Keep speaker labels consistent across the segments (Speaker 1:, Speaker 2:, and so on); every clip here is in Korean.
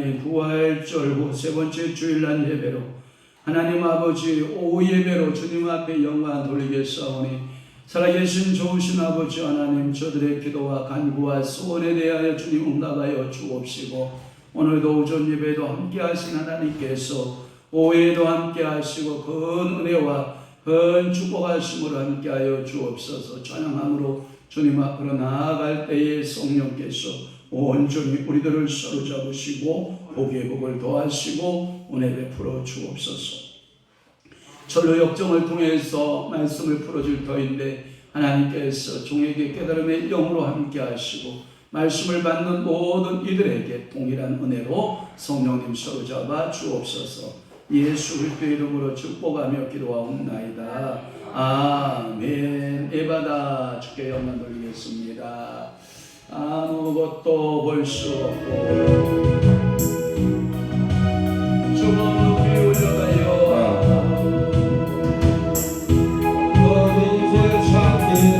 Speaker 1: 하나님 부활절 후 세 번째 주일날 예배로 하나님 아버지 오후 예배로 주님 앞에 영광 돌리겠사오니 살아계신 좋으신 아버지 하나님 저들의 기도와 간구와 소원에 대하여 주님 응답하여 주옵시고 오늘도 오전 예배도 함께 하신 하나님께서 오후에도 함께 하시고 큰 은혜와 큰 축복하심으로 함께 하여 주옵소서. 찬양함으로 주님 앞으로 나아갈 때에 성령께서 온전히 우리들을 사로잡으시고 복의 복을 더하시고 은혜 베풀어 주옵소서. 절로 역정을 통해서 말씀을 풀어줄 터인데 하나님께서 종에게 깨달음의 영으로 함께 하시고 말씀을 받는 모든 이들에게 동일한 은혜로 성령님 사로잡아 주옵소서. 예수 그리스도의 이름으로 축복하며 기도하옵나이다. 아멘. 예배다 주께 영광 돌리겠습니다. 아무것도 볼 수 없고 주님 높이 올려가요. 어디서 찾기를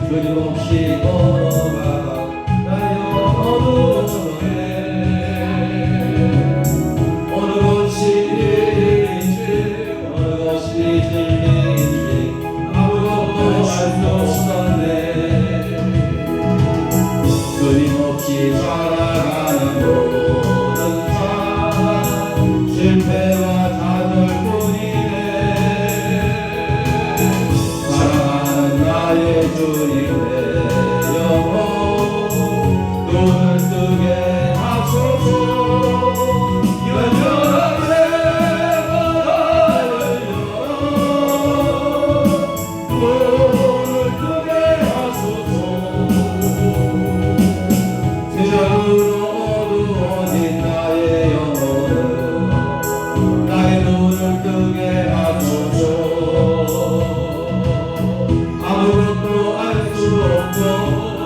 Speaker 1: 끊임없이 걸어가요. 어두운 밤에 어느 곳이 일인지 어느 곳이 진리인지 아무것도 알 수 없었네. 끊임없이 살아가는 모든 삶 실패와 좌절뿐이네. 사랑하는 나의 주님 내 영혼 눈을 뜨게 하소서.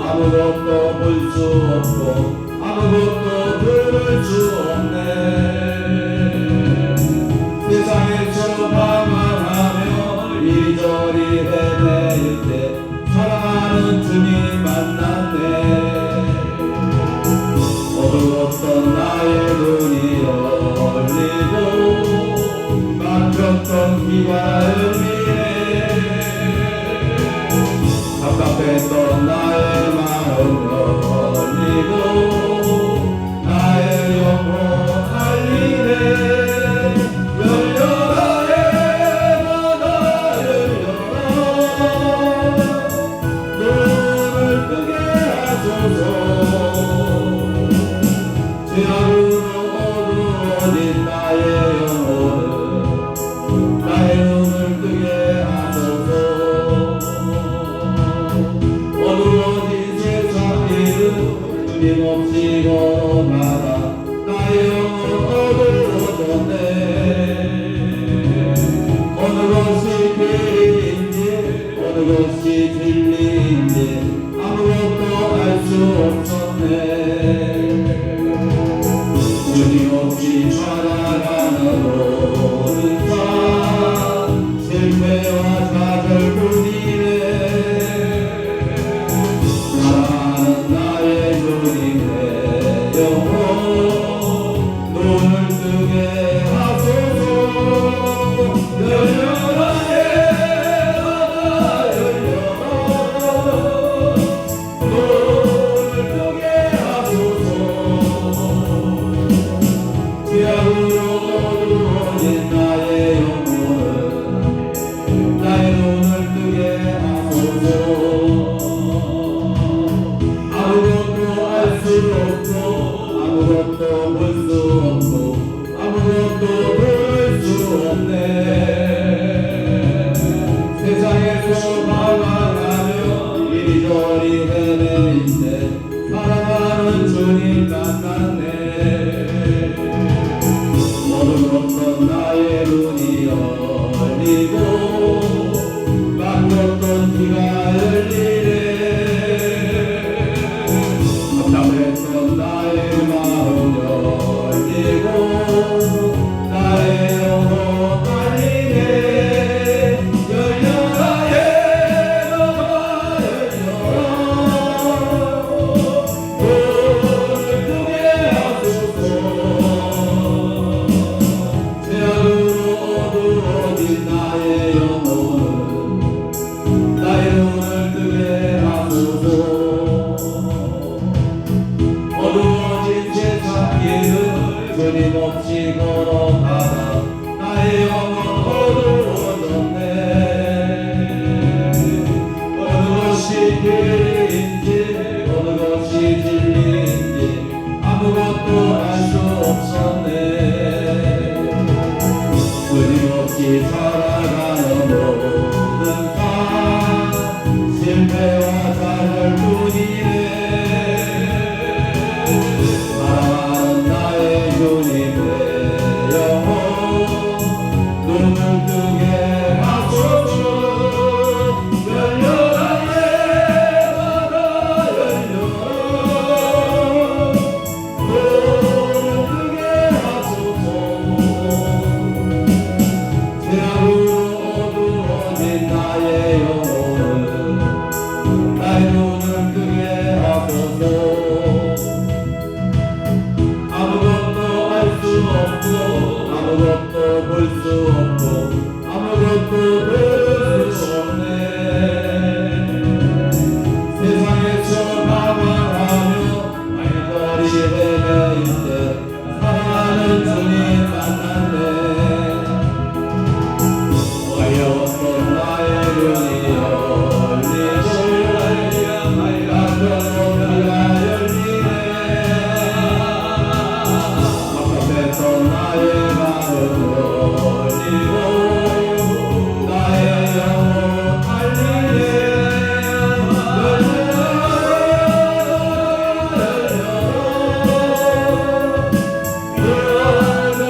Speaker 1: 아무것도 볼 수 없고 아무것도 들을 수 없네. 세상에서 방황하며 이리저리 헤매일 때 사랑하는 주님 만났네. 어두웠던 나의 눈이 열리고 막혔던 귀가 열리네. 답답했던 나의 마음 열리고 나의 영혼 달리네. 열려라 예배다 열려라 눈을 뜨게 하소서. 죄악으로 어두워진 나의 영혼을 나의 눈을 뜨게 하소서. 어두워진 세상 일은 끊임없이 걸어가다 나의 영혼 어두워졌네. 어느 것이 길인지 어느 것이 진리인지 아무것도 알 수 없었네. 주님 없이 살아가는 모든 삶 실패와 좌절뿐이네. 사랑하는 나의 주님 내 영혼 눈을 뜨게 하소서. 열려라 예배다 열려라 눈을 뜨게 하소서. 죄악으로 어두워진 나의 영혼을 나의 눈을 뜨게 하소서. 아무것도 알 수 없고 아무것도 볼 수 없고 아무것도 볼 수 없네. 세상에서 방황하며 이리저리 헤매일 때 사랑하는 주님 만났네. 어두웠던 나의 눈이 열리고 막혔던 귀가 열리네. 답답했던 나의 마음 열리고 나의 영혼 달리네. 열려라 예배다 열려라 눈을 뜨게 하소서.
Speaker 2: 주님 없이 걸어가다 나의 영혼 어두워졌네. 어느 것이 길인지 어느 것이 진리인지 아무것도 알 수 없었네. 주님 없이 살아가는 모든 삶 실패와 좌절뿐이네. 사랑하는 나의 주님의 영혼 눈을 뜨게 하소서. 열려라 내 마음아 열려라 눈을 뜨게 하소서. 죄악으로 어두워진 나의 영혼은 나의 눈을 뜨게 하소서. 아무것도 알 수 없고 아무것도 볼 수 없고 아무것도 들을 수 없네. 세상에서 방황하며 말거리 헤매일 때 사랑하는 주님 만났네. 어려웠던 나의 눈이 열리고 같은 어디가 열리네. 답답했던 나의 마음 열리고 나의 영혼 알리네. 열려라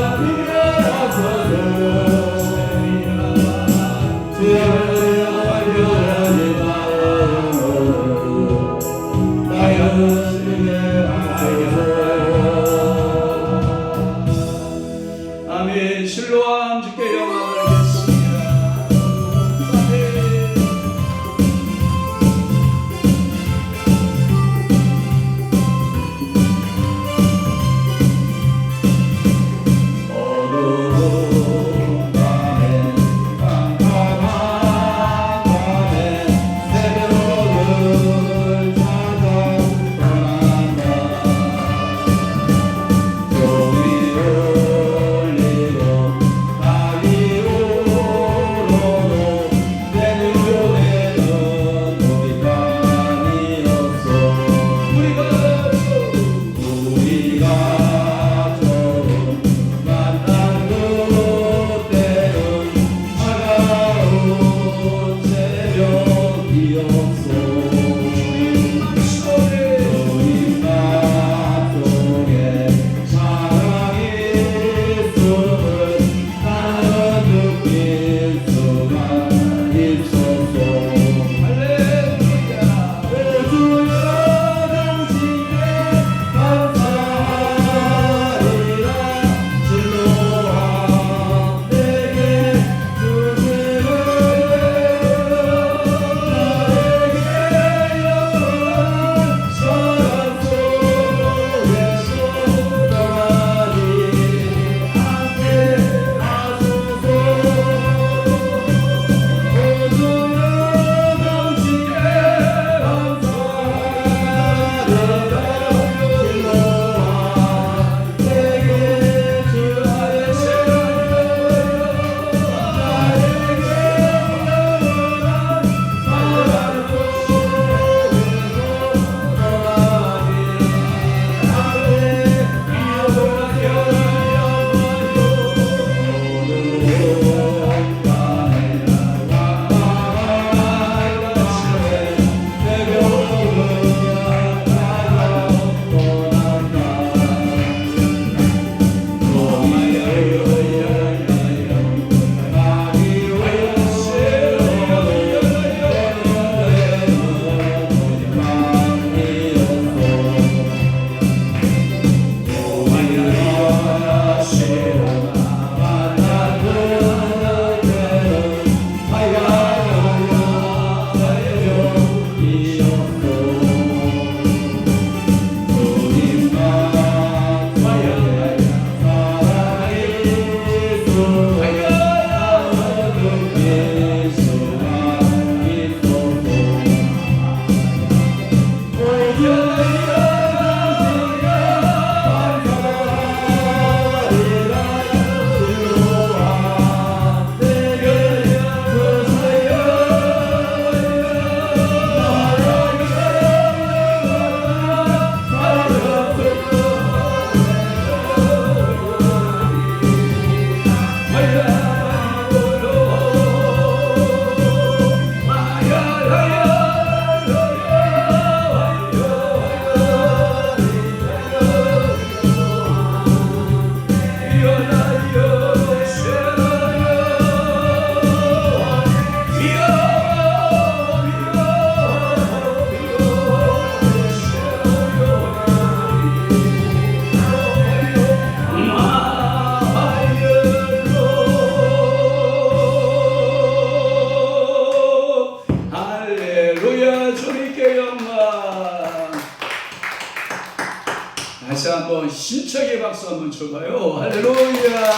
Speaker 1: 예수에게 박수 한번 쳐봐요. 할렐루야.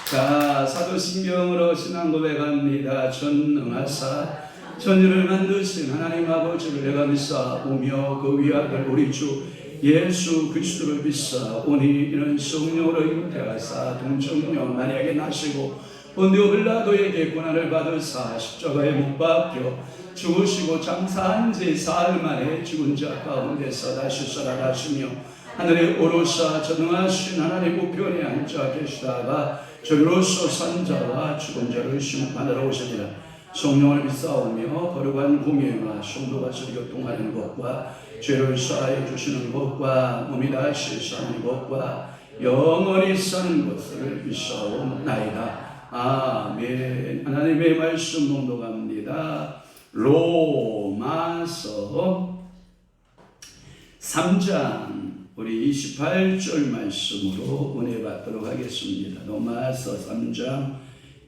Speaker 1: 자, 사도신경으로 신앙 고백합니다. 전능하사 천지를 만드신 하나님 아버지를 내가 믿사오며 그 위아들 우리 주 예수 그리스도를 믿사오니 이는 성령으로 잉태하사 동정녀 마리아에게 나시고 본디오 빌라도에게 고난을 받으사 십자가에 못 박혀 죽으시고 장사한 지 사흘 만에 죽은 자 가운데서 다시 살아나시며 하늘에 오르사 전능하신 하나님 우편에 앉아 계시다가 저리로서 산 자와 죽은 자를 심판하러 오시리라. 성령을 믿사오며 거룩한 공예와 성도가 교통하는 것과 죄를 사하여 주시는 것과 몸이 다시 사는 것과 영원히 사는 것을 믿사옵나이다. 아멘. 하나님의 말씀 봉독합니다. 로마서 3장 우리 28절 말씀으로 은혜 받도록 하겠습니다. 로마서 3장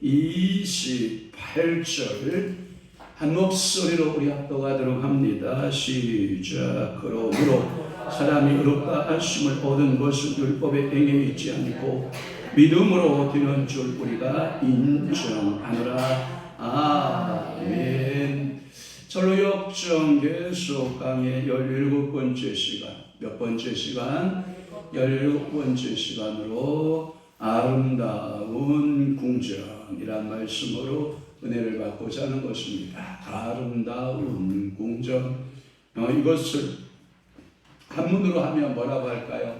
Speaker 1: 28절 한 목소리로 우리 합독하도록 합니다. 시작. 그러므로 사람이 의롭다 하심을 얻은 것은 율법의 행위에 있지 않고 믿음으로 되는 줄 우리가 인정하노라. 아멘. 절로 역정 계속 강의 17번째 시간, 몇 번째 시간? 17번째 시간으로 아름다운 궁전이란 말씀으로 은혜를 받고자 하는 것입니다. 아름다운 궁전. 이것을 한문으로 하면 뭐라고 할까요?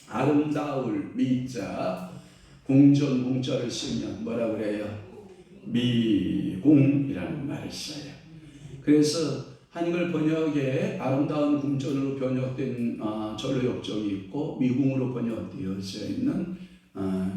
Speaker 1: 아름다울 미자, 궁전 궁자를 쓰면 뭐라고 그래요? 미궁이라는 말을 써요. 그래서 한글 번역에 아름다운 궁전으로 번역된 절로 역정이 있고 미궁으로 번역되어져 있는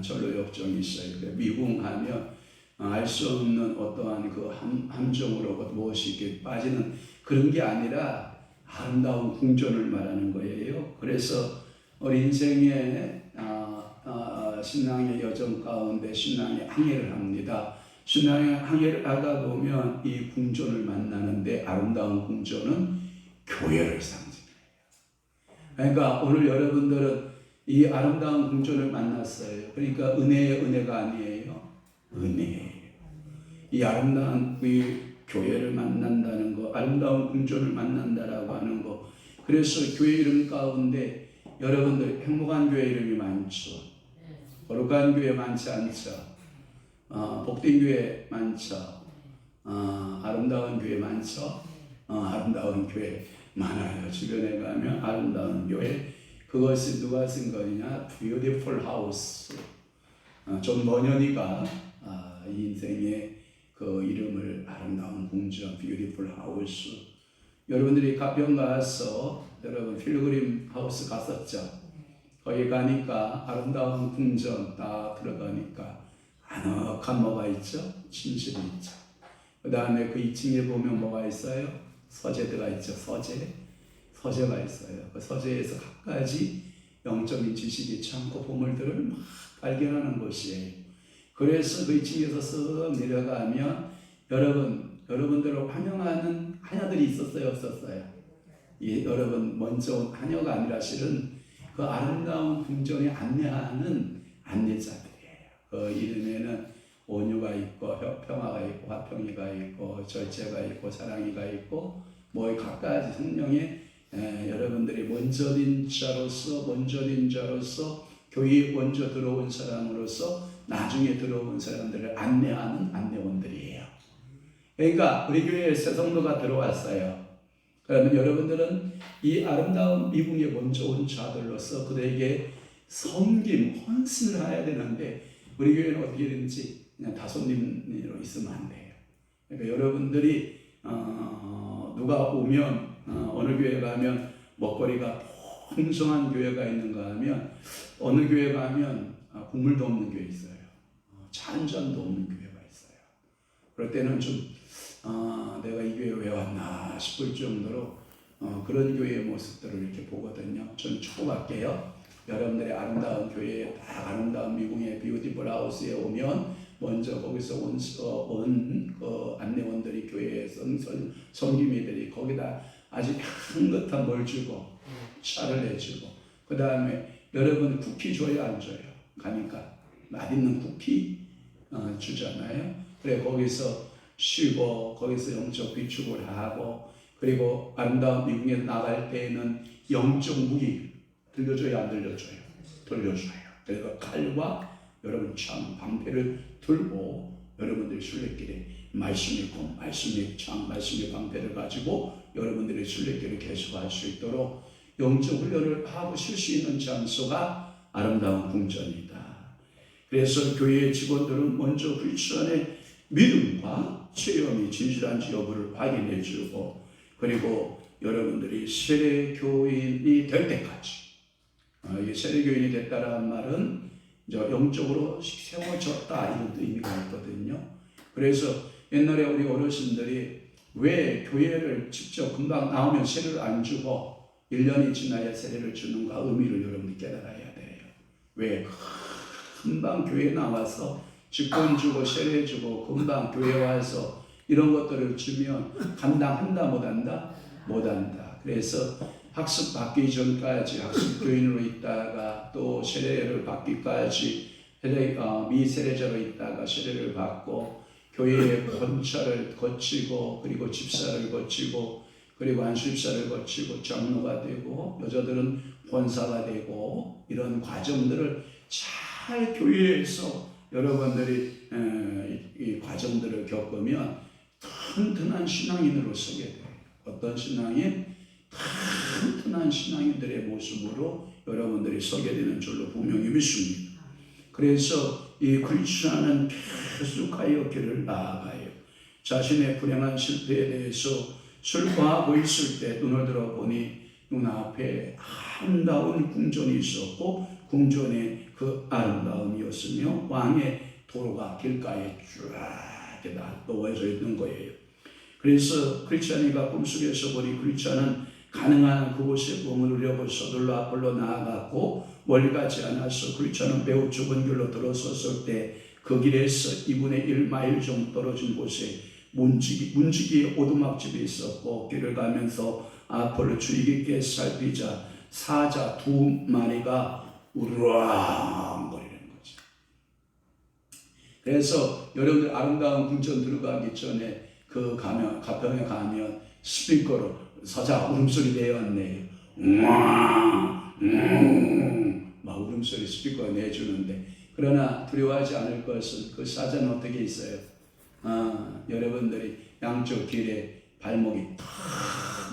Speaker 1: 절로 역정이 있어요. 미궁하면 알 수 없는 어떠한 그 함정으로 무엇이 이렇게 빠지는 그런 게 아니라 아름다운 궁전을 말하는 거예요. 그래서 우리 인생의 신앙의 여정 가운데 신앙의 항해를 합니다. 신앙의 항해를 하다 보면 이 궁전을 만나는데 아름다운 궁전은 교회를 상징해요. 그러니까 오늘 여러분들은 이 아름다운 궁전을 만났어요. 그러니까 은혜의 은혜가 아니에요. 은혜예요. 이 아름다운 이 교회를 만난다는 거, 아름다운 궁전을 만난다라고 하는 거. 그래서 교회 이름 가운데 여러분들 행복한 교회 이름이 많죠. 거룩한 교회 많지 않죠. 복된 교회 많죠. 아름다운 교회 많죠. 아름다운 교회 많아요. 주변에 가면 아름다운 교회. 그것이 누가 쓴 거냐? Beautiful House. 존 버녀니가 이 인생의 그 이름을 아름다운 궁전, Beautiful House. 여러분들이 가평 가서 여러분 필그림 하우스 갔었죠? 거기 가니까 아름다운 궁전 딱 들어가니까 아늑한 뭐가 있죠? 침실이 있죠. 그 다음에 그 2층에 보면 뭐가 있어요? 서재가 있죠. 서재가 있어요. 그 서재에서 갖가지 영적인 지식이 참고 보물들을 막 발견하는 곳이에요. 그래서 그 2층에서 쓱 내려가면 여러분들을 환영하는 하녀들이 있었어요, 없었어요? 예, 여러분 먼저 온 하녀가 아니라 실은 그 아름다운 궁전에 안내하는 안내자들이에요. 그 이름에는 온유가 있고 평화가 있고 화평이가 있고 절제가 있고 사랑이가 있고 뭐 각가지 성령의 여러분들이 먼저인 자로서 교회에 먼저 들어온 사람으로서 나중에 들어온 사람들을 안내하는 안내원들이에요. 그러니까 우리 교회에 새 성도가 들어왔어요. 그러면 여러분들은 이 아름다운 미궁에 먼저 온 자들로서 그들에게 섬김, 헌신을 해야 되는데 우리 교회는 어떻게 되는지 그냥 다손님으로 있으면 안 돼요. 그러니까 여러분들이 누가 오면 어느 교회 가면 먹거리가 풍성한 교회가 있는가 하면 어느 교회 가면 국물도 없는 교회 있어요. 차 한 잔도 없는 교회가 있어요. 그럴 때는 좀 내가 이 교회에 왜 왔나 싶을 정도로 그런 교회의 모습들을 이렇게 보거든요. 저는 축복할게요. 여러분들의 아름다운 교회에 딱 아름다운 미궁의 뷰티풀 하우스에 오면 먼저 거기서 온 안내원들이 교회에 섬김이들이 거기다 아주 향긋한 뭘 주고 차를 내주고 그 다음에 여러분 쿠키 줘요 안 줘요? 가니까 맛있는 쿠키 주잖아요. 그래 거기서 쉬고 거기서 영적 비축을 하고 그리고 아름다운 미국에 나갈 때에는 영적 무기 들려줘요 안 들려줘요? 들려줘요. 그래서 칼과 여러분 참 방패를 들고 여러분들이 순례길에 말씀의 검, 말씀의 창, 말씀의 방패를 가지고 여러분들의 순례길을 계속할 수 있도록 영적 훈련을 하고 쉴 수 있는 장소가 아름다운 궁전이다. 그래서 교회의 직원들은 먼저 크리스천의 믿음과 체험이 진실한지 여부를 확인해 주고 그리고 여러분들이 세례교인이 될 때까지 이 세례교인이 됐다라는 말은 영적으로 세워졌다 이런 의미가 있거든요. 그래서 옛날에 우리 어르신들이 왜 교회를 직접 금방 나오면 세례를 안 주고 1년이 지나야 세례를 주는가 의미를 여러분이 깨달아야 돼요. 왜 금방 교회 나와서 직권 주고 세례 주고 금방 교회 와서 이런 것들을 주면 감당한다 못한다? 못한다. 그래서 학습 받기 전까지 학습 교인으로 있다가 또 세례를 받기까지 미세례자로 있다가 세례를 받고 교회의 권차를 거치고 그리고 집사를 거치고 그리고 안수집사를 거치고 장로가 되고 여자들은 권사가 되고 이런 과정들을 잘 교회에서 여러분들이 이 과정들을 겪으면 튼튼한 신앙인으로 서게 돼요. 어떤 신앙인? 튼튼한 신앙인들의 모습으로 여러분들이 서게 되는 줄로 분명히 믿습니다. 그래서 이 크리스천은 계속하여 길을 나아가요. 자신의 불행한 실패에 대해서 슬퍼하고 있을 때 눈을 들어보니 눈앞에 아름다운 궁전이 있었고 궁전에 그 아름다움이었으며 왕의 도로가 길가에 쫙 놓여져 있는 거예요. 그래서 크리스찬이가 꿈속에서 보니 크리스찬은 가능한 그곳에 꿈을 누려고 서둘러 앞으로 나아갔고 멀리 가지 않아서 크리스찬은 매우 좁은 길로 들어섰을 때 그 길에서 2분의 1마일 정도 떨어진 곳에 문지기의 오두막집이 있었고 길을 가면서 앞을 주의 깊게 살피자 사자 2마리가 우르렁거리는 거죠. 그래서 여러분들 아름다운 궁전 들어가기 전에 그 가평에 가면 스피커로 사자 울음소리 내었네요. 막 울음소리 스피커가 내주는데 그러나 두려워하지 않을 것은 그 사자는 어떻게 있어요? 여러분들이 양쪽 길에 발목이 탁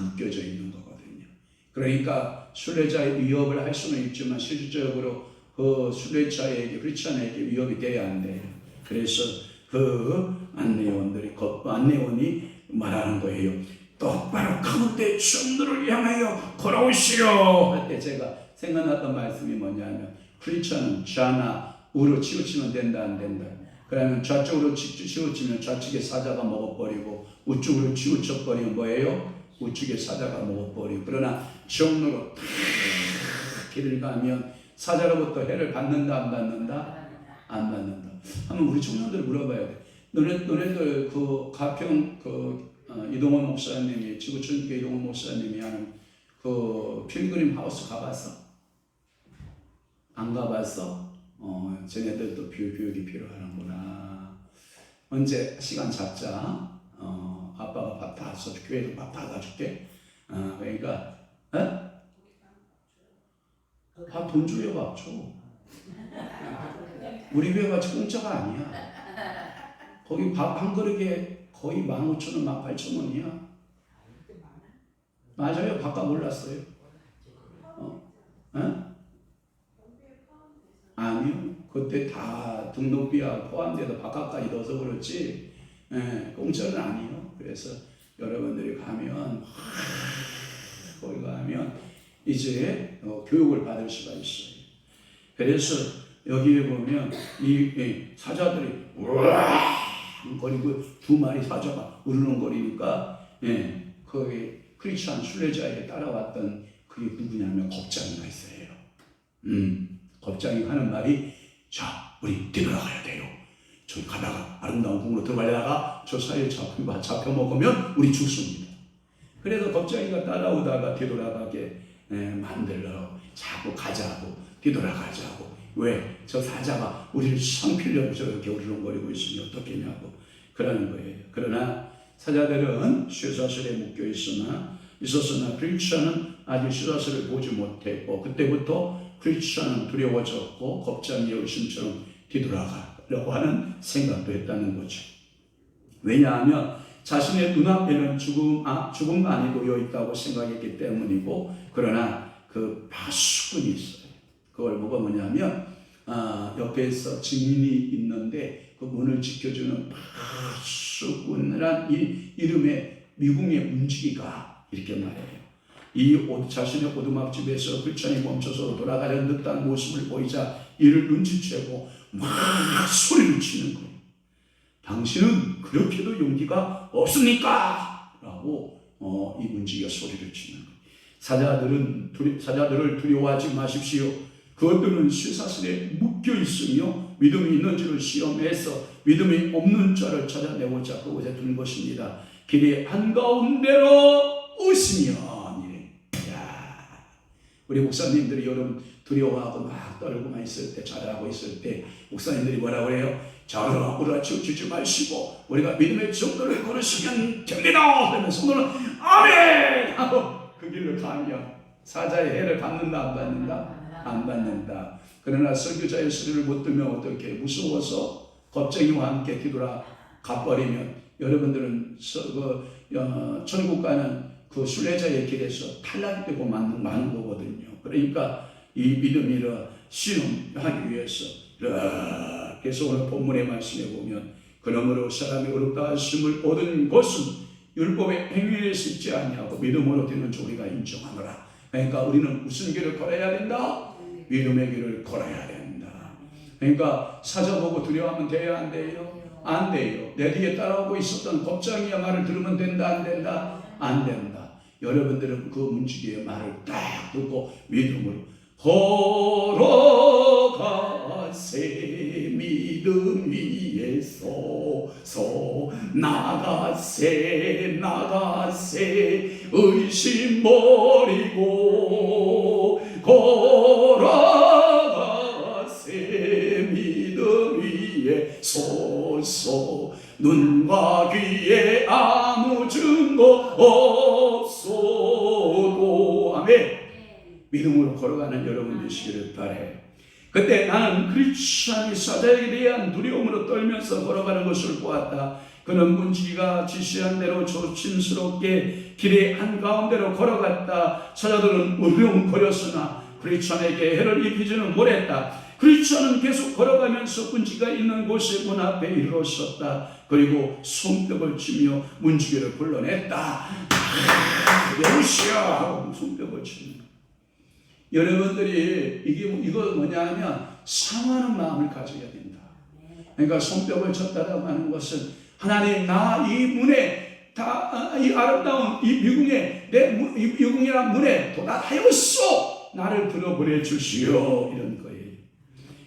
Speaker 1: 묶여져 있는 거거든요. 그러니까 순례자의 위협을 할 수는 있지만 실질적으로 그 순례자에게 크리스찬에게 위협이 돼야 안 돼요. 그래서 그 안내원이 말하는 거예요. 똑바로 가운데 성도를 향하여 걸어오시오 할 때 제가 생각났던 말씀이 뭐냐면 크리스찬은 좌나 우로 치우치면 된다 안 된다. 그러면 좌쪽으로 치우치면 좌측에 사자가 먹어버리고 우측으로 치우쳐버리면 뭐예요? 우측에 사자가 먹어버리고 그러나 정로로 길을 가면 사자로부터 해를 받는다 안 받는다? 안 받는다. 한번 우리 청년들 물어봐야 돼. 너네들 그 가평 이동원 목사님이 지구촌교회 이동원 목사님이 하는 그 필그림 하우스 가봤어? 안 가봤어? 쟤네들도 교육이 필요하는구나. 언제 시간 잡자. 아빠가 밥 다 사줄게. 교회도 밥 다 사줄게. 그러니까 밥 돈 줘요. 밥 줘. 우리 교회 같이 공짜가 아니야. 거기 밥 한 그릇에 거의 15,000원, 18,000원이야. 맞아요. 바깥 몰랐어요. 아니요. 그때 다 등록비와 포함돼서 바깥까지 넣어서 그렇지 공짜는 아니에요. 그래서 여러분들이 가면 거기 가면 이제 교육을 받을 수가 있어요. 그래서 여기에 보면 이 사자들이 우르렁거리고 2마리 사자가 우르렁거리니까 거기 크리스찬 순례자에게 따라왔던 그게 누구냐면 겁장이가 있어요. 겁장이 하는 말이 자 우리 뛰어나가야 돼요. 저기 가다가 아름다운 궁으로 들어가려다가 저 사이에 잡혀 먹으면 우리 죽습니다. 그래서 겁쟁이가 따라오다가 뒤돌아가게 만들어 자꾸 가자고 뒤돌아가자고. 왜? 저 사자가 우리를 상필려고 저렇게 우르렁거리고 있으니 어떻겠냐고 그러는 거예요. 그러나 사자들은 쇠사슬에 묶여 있었으나 크리스천은 아직 쇠사슬을 보지 못했고 그때부터 크리스천은 두려워졌고 겁쟁이의 의심처럼 뒤돌아가려고 하는 생각도 했다는 거죠. 왜냐하면 자신의 눈앞에는 죽음만이 놓여 있다고 생각했기 때문이고, 그러나 그 파수꾼이 있어요. 그걸 뭐가 뭐냐면 옆에서 증인이 있는데 그 문을 지켜주는 파수꾼이란 이 이름의 미궁의 문지기가 이렇게 말해요. 이 자신의 오두막집에서 크리스천이 멈춰서 돌아가려는 듯한 모습을 보이자 이를 눈치채고 막 소리를 치는 거예요. 당신은 그렇게도 용기가 없습니까? 라고 이 문지기가 소리를 치는 거예요. 사자들을 두려워하지 마십시오. 그것들은 쇠사슬에 묶여 있으며 믿음이 있는지를 시험해서 믿음이 없는 자를 찾아내고자 그곳에 둔 것입니다. 길의 한가운데로 오시면 우리 목사님들이 여러분 두려워하고 막 떨고만 있을 때, 잘하고 있을 때 목사님들이 뭐라고 해요? 자라 우라치우치지 마시고 우리가 믿음의 정도를 걸으시면 됩니다 하면서 손으로 아멘 하고 그 길로 가면 사자의 해를 받는다 안 받는다? 안 받는다. 그러나 설교자의 소리를 못 들으면 어떻게 무서워서 겁쟁이와 함께 뒤돌아 가버리면 여러분들은 천국 가는 그 순례자의 길에서 탈락되고 마는 거거든요. 그러니까 이 믿음이라 신음하기 위해서 그래서 오늘 본문의 말씀에 보면 그러므로 사람이 어렵다 하심을 얻은 것은 율법의 행위에서 있지 아니하고 믿음으로 되는 줄 우리가 인정하노라. 그러니까 우리는 무슨 길을 걸어야 된다? 믿음의 길을 걸어야 된다. 그러니까 사자 보고 두려워하면 돼야 안 돼요? 안 돼요. 내 뒤에 따라오고 있었던 겁쟁이의 말을 들으면 된다 안 된다? 안 된다. 여러분들은 그 문지기의 말을 딱 듣고 믿음으로 걸어가세 믿음 위에 서서 나가세 의심 버리고 걸어가세 믿음 위에 서서 눈과 귀에 아무 증거 없어도 아멘. 믿음으로 걸어가는 여러분 되시기를 바라요. 그때 나는 크리스천이 사자에게 대한 두려움으로 떨면서 걸어가는 것을 보았다. 그는 문지기가 지시한 대로 조심스럽게 길의 한가운데로 걸어갔다. 사자들은 우렁거렸으나 크리스천에게 해를 입히지는 못했다. 크리스천은 계속 걸어가면서 문지기가 있는 곳에 문 앞에 이르렀었다. 그리고 손뼉을 치며 문지기를 불러냈다. 여우시여 하고 손뼉을 치는 거예요. 여러분들이 이거 뭐냐 하면 상하는 마음을 가져야 된다. 그러니까 손뼉을 쳤다라고 하는 것은 하나님 나 이 문에 이 아름다운 이 미궁에 이 미궁이란 문에 도달하였소. 나를 들어보내 주시오. 이런 거예요.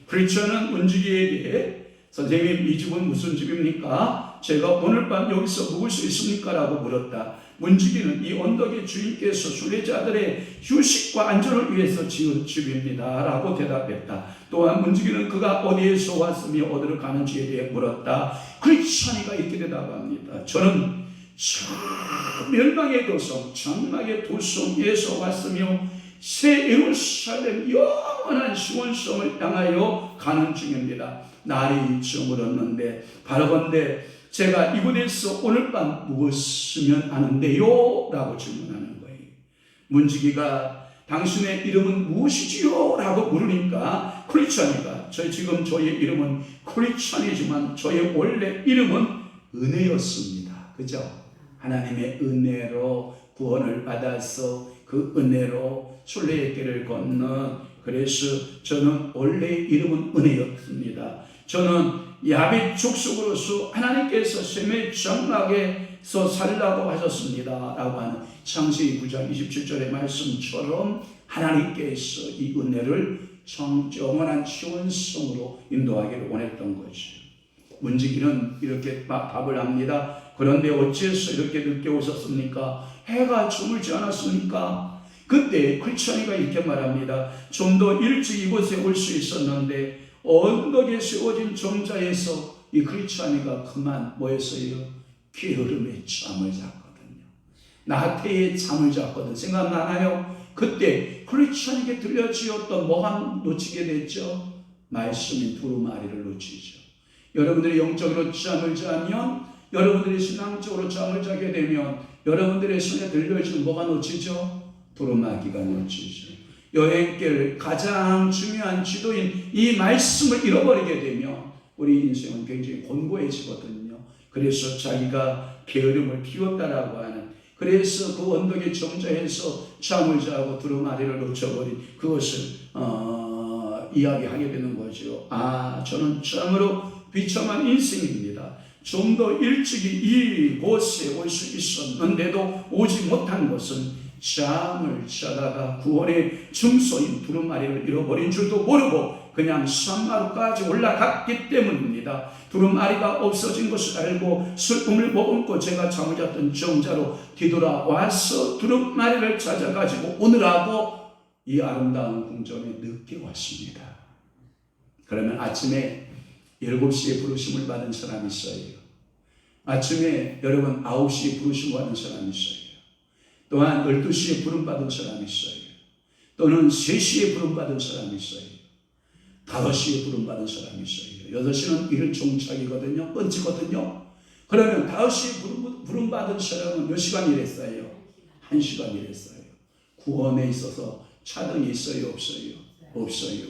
Speaker 1: 크리스천은 문지기에게 선생님 이 집은 무슨 집입니까? 제가 오늘 밤 여기서 묵을 수 있습니까? 라고 물었다. 문지기는 이 언덕의 주인께서 순례자들의 휴식과 안전을 위해서 지은 집입니다 라고 대답했다. 또한 문지기는 그가 어디에서 왔으며 어디로 가는지에 대해 물었다. 크리스천이가 이렇게 대답합니다. 저는 멸망의 도성 장막의 도성에서 왔으며 새 예루살렘 영원한 시온성을 향하여 가는 중입니다. 날이 저물었는데 바라건대 제가 이곳에서 오늘 밤 묵었으면 하는데요? 라고 질문하는 거예요. 문지기가 당신의 이름은 무엇이지요? 라고 물으니까 크리스천이가 지금 저의 이름은 크리스천이지만 저의 원래 이름은 은혜였습니다. 그죠? 하나님의 은혜로 구원을 받아서 그 은혜로 순례의 길을 건너 그래서 저는 원래 이름은 은혜였습니다. 저는 야벳 족속으로서 하나님께서 셈의 장막에서 살라고 하셨습니다 라고 하는 창세기 9장 27절의 말씀처럼 하나님께서 이 은혜를 영원한 시온성으로 인도하기를 원했던 것이죠. 문지기는 이렇게 답을 합니다. 그런데 어찌해서 이렇게 늦게 오셨습니까? 해가 저물지 않았습니까? 그때 크리스천이가 이렇게 말합니다. 좀 더 일찍 이곳에 올 수 있었는데 언덕에 세워진 정자에서 이 크리스천이가 그만 뭐였어요? 게으름에 잠을 잤거든요. 나태에 잠을 잤거든. 생각나나요? 그때 크리스천에게 들려주었던 뭐가 놓치게 됐죠? 말씀인 두루마리를 놓치죠. 여러분들이 영적으로 잠을 자면, 여러분들이 신앙적으로 잠을 자게 되면 여러분들의 손에 들려주는 뭐가 놓치죠? 두루마기가 놓치죠. 여행길 가장 중요한 지도인 이 말씀을 잃어버리게 되면 우리 인생은 굉장히 곤고해지거든요. 그래서 자기가 게으름을 피웠다라고 하는, 그래서 그 언덕의 정자에서 잠을 자고 두루마리를 놓쳐버린 그것을 이야기하게 되는 거죠. 저는 참으로 비참한 인생입니다. 좀 더 일찍이 이곳에 올 수 있었는데도 오지 못한 것은 잠을 자다가 구원의 증소인 두루마리를 잃어버린 줄도 모르고 그냥 산마루까지 올라갔기 때문입니다. 두루마리가 없어진 것을 알고 슬픔을 머금고 제가 잠을 잤던 정자로 뒤돌아와서 두루마리를 찾아가지고 오늘하고 이 아름다운 궁전에 늦게 왔습니다. 그러면 아침에 7시에 부르심을 받은 사람이 있어요. 아침에 여러분 9시에 부르심을 받은 사람이 있어요. 또한 12시에 부름받은 사람이 있어요. 또는 3시에 부름받은 사람이 있어요. 5시에 부름받은 사람이 있어요. 6시는 일 종착이거든요. 뻔치거든요. 그러면 5시에 부름받은 사람은 몇 시간 일했어요? 1시간 일했어요. 구원에 있어서 차등이 있어요? 없어요? 없어요.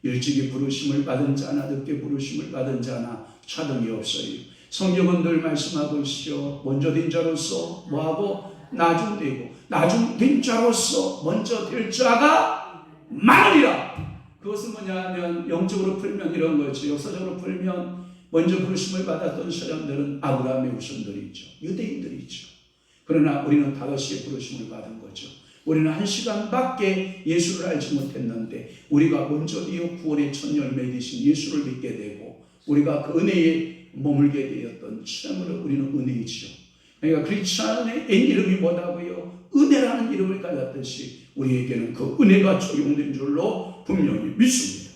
Speaker 1: 일찍이 부르심을 받은 자나 늦게 부르심을 받은 자나 차등이 없어요. 성경은 늘 말씀하고 있죠. 먼저 된 자로서 뭐하고? 나중되고, 나중된 자로서 먼저 될 자가 많으리라. 그것은 뭐냐면 영적으로 풀면 이런 거죠. 역사적으로 풀면 먼저 부르심을 받았던 사람들은 아브라함의 후손들이죠. 유대인들이죠. 그러나 우리는 5시에 부르심을 받은 거죠. 우리는 1시간밖에 예수를 알지 못했는데 우리가 먼저 이어 구원의 첫 열매 되신 예수를 믿게 되고 우리가 그 은혜에 머물게 되었던 참으로 우리는 은혜이죠. 그러니까 크리스천의 이름이 뭐다고요? 은혜라는 이름을 가졌듯이 우리에게는 그 은혜가 적용된 줄로 분명히 믿습니다.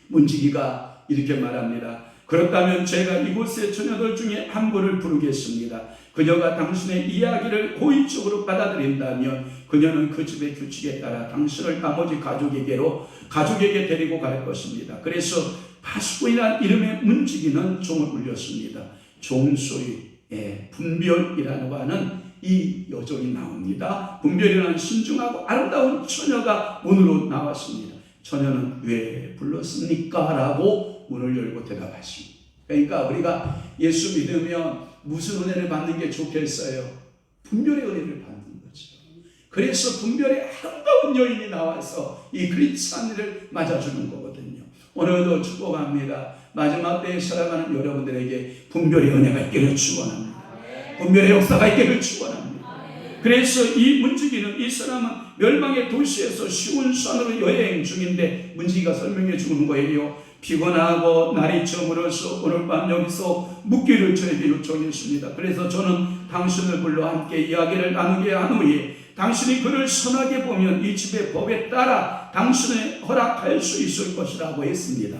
Speaker 1: 문지기가 이렇게 말합니다. 그렇다면 제가 이곳의 처녀들 중에 한 분을 부르겠습니다. 그녀가 당신의 이야기를 고의적으로 받아들인다면 그녀는 그 집의 규칙에 따라 당신을 나머지 가족에게 데리고 갈 것입니다. 그래서 바스코이라는 이름의 문지기는 종을 울렸습니다. 종소리 분별이라고 하는 이 여종이 나옵니다. 분별이라는 신중하고 아름다운 처녀가 문으로 나왔습니다. 처녀는 왜 불렀습니까? 라고 문을 열고 대답하십니다. 그러니까 우리가 예수 믿으면 무슨 은혜를 받는 게 좋겠어요? 분별의 은혜를 받는 거죠. 그래서 분별의 아름다운 여인이 나와서 이 크리스찬을 맞아주는 거거든요. 오늘도 축복합니다. 마지막 때에 살아가는 여러분들에게 분별의 은혜가 있기를 축원합니다. 분별의 역사가 있기를 축원합니다. 그래서 이 문지기는, 이 사람은 멸망의 도시에서 쉬운 산으로 여행 중인데 문지기가 설명해 주는 거예요. 피곤하고 날이 저물어서 오늘 밤 여기서 묵기를 저에게 요청했습니다. 그래서 저는 당신을 불러 함께 이야기를 나누게 한 후에 당신이 그를 선하게 보면 이 집의 법에 따라 당신을 허락할 수 있을 것이라고 했습니다.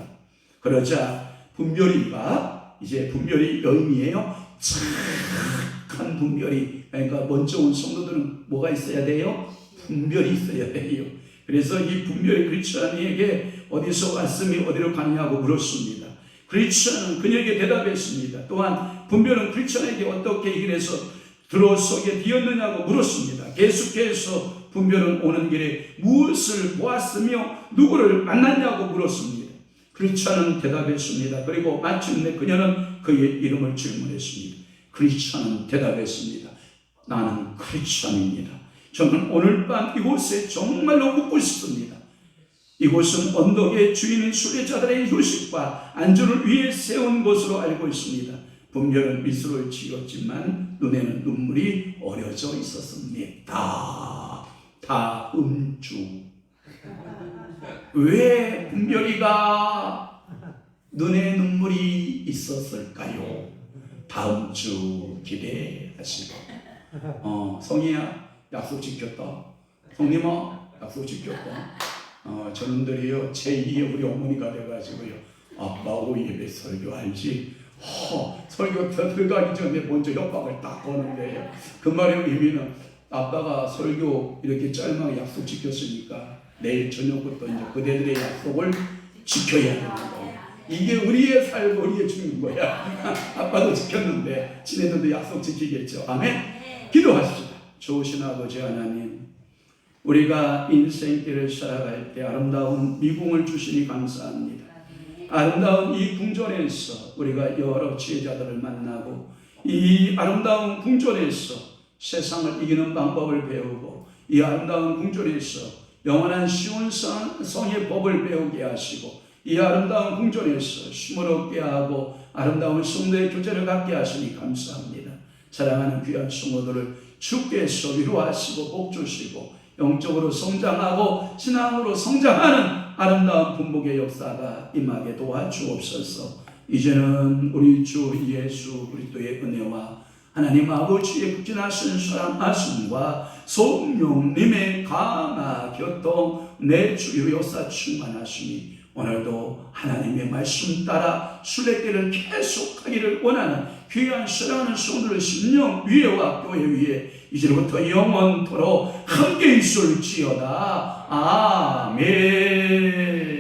Speaker 1: 그러자 분별이가, 이제 분별이 여인이에요. 착한 분별이, 그러니까 먼저 온 성도들은 뭐가 있어야 돼요? 분별이 있어야 돼요. 그래서 이 분별이 크리스찬에게 어디서 왔으며 어디로 가느냐고 물었습니다. 크리스찬은 그녀에게 대답했습니다. 또한 분별은 크리스찬에게 어떻게 이 길에서 들어서게 되었느냐고 물었습니다. 계속해서 분별은 오는 길에 무엇을 보았으며 누구를 만났냐고 물었습니다. 크리스찬은 대답했습니다. 그리고 마침내 그녀는 그의 이름을 질문했습니다. 크리스찬은 대답했습니다. 나는 크리스찬입니다. 저는 오늘 밤 이곳에 정말로 묵고 싶습니다. 이곳은 언덕의 주인인 순례자들의 휴식과 안전을 위해 세운 곳으로 알고 있습니다. 분별은 미소를 지었지만 눈에는 눈물이 어려져 있었습니다. 다음 주. 왜 분별이가 눈에 눈물이 있었을까요? 다음 주 기대하시고 성희야 약속 지켰다. 성님아 약속 지켰다. 저놈들이요 제2의 우리 어머니가 돼가지고요 아빠 오예배 설교 알지? 설교 들어가기 전에 먼저 협박을 딱 거는데요. 그 말의 의미는 아빠가 설교 이렇게 짤막하게 약속 지켰으니까 내일 저녁부터 이제 그대들의 약속을 지켜야 되는 거예요. 이게 우리의 삶, 우리의 죽는 거야. 아빠도 지켰는데 지네들도 약속 지키겠죠. 아멘? 기도하십시다. 좋으신 아버지 하나님, 우리가 인생길을 살아갈 때 아름다운 미궁을 주시니 감사합니다. 아름다운 이 궁전에서 우리가 여러 지혜자들을 만나고 이 아름다운 궁전에서 세상을 이기는 방법을 배우고 이 아름다운 궁전에서 영원한 시온 성의 법을 배우게 하시고 이 아름다운 궁전에서 쉼을 얻게 하고 아름다운 성도의 교제를 갖게 하시니 감사합니다. 사랑하는 귀한 성도들을 주께서 위로하시고 복주시고 영적으로 성장하고 신앙으로 성장하는 아름다운 분복의 역사가 임하게 도와주옵소서. 이제는 우리 주 예수 그리스도의 은혜와 하나님 아버지의 극진하신 사랑하심과 성령님의 강화 교통 내 주요 역사 충만하시니 오늘도 하나님의 말씀 따라 순례길을 계속하기를 원하는 귀한 사랑하는 성도들 심령 위에와 교회 위에 이제부터 영원토록 함께 있을지어다. 아멘.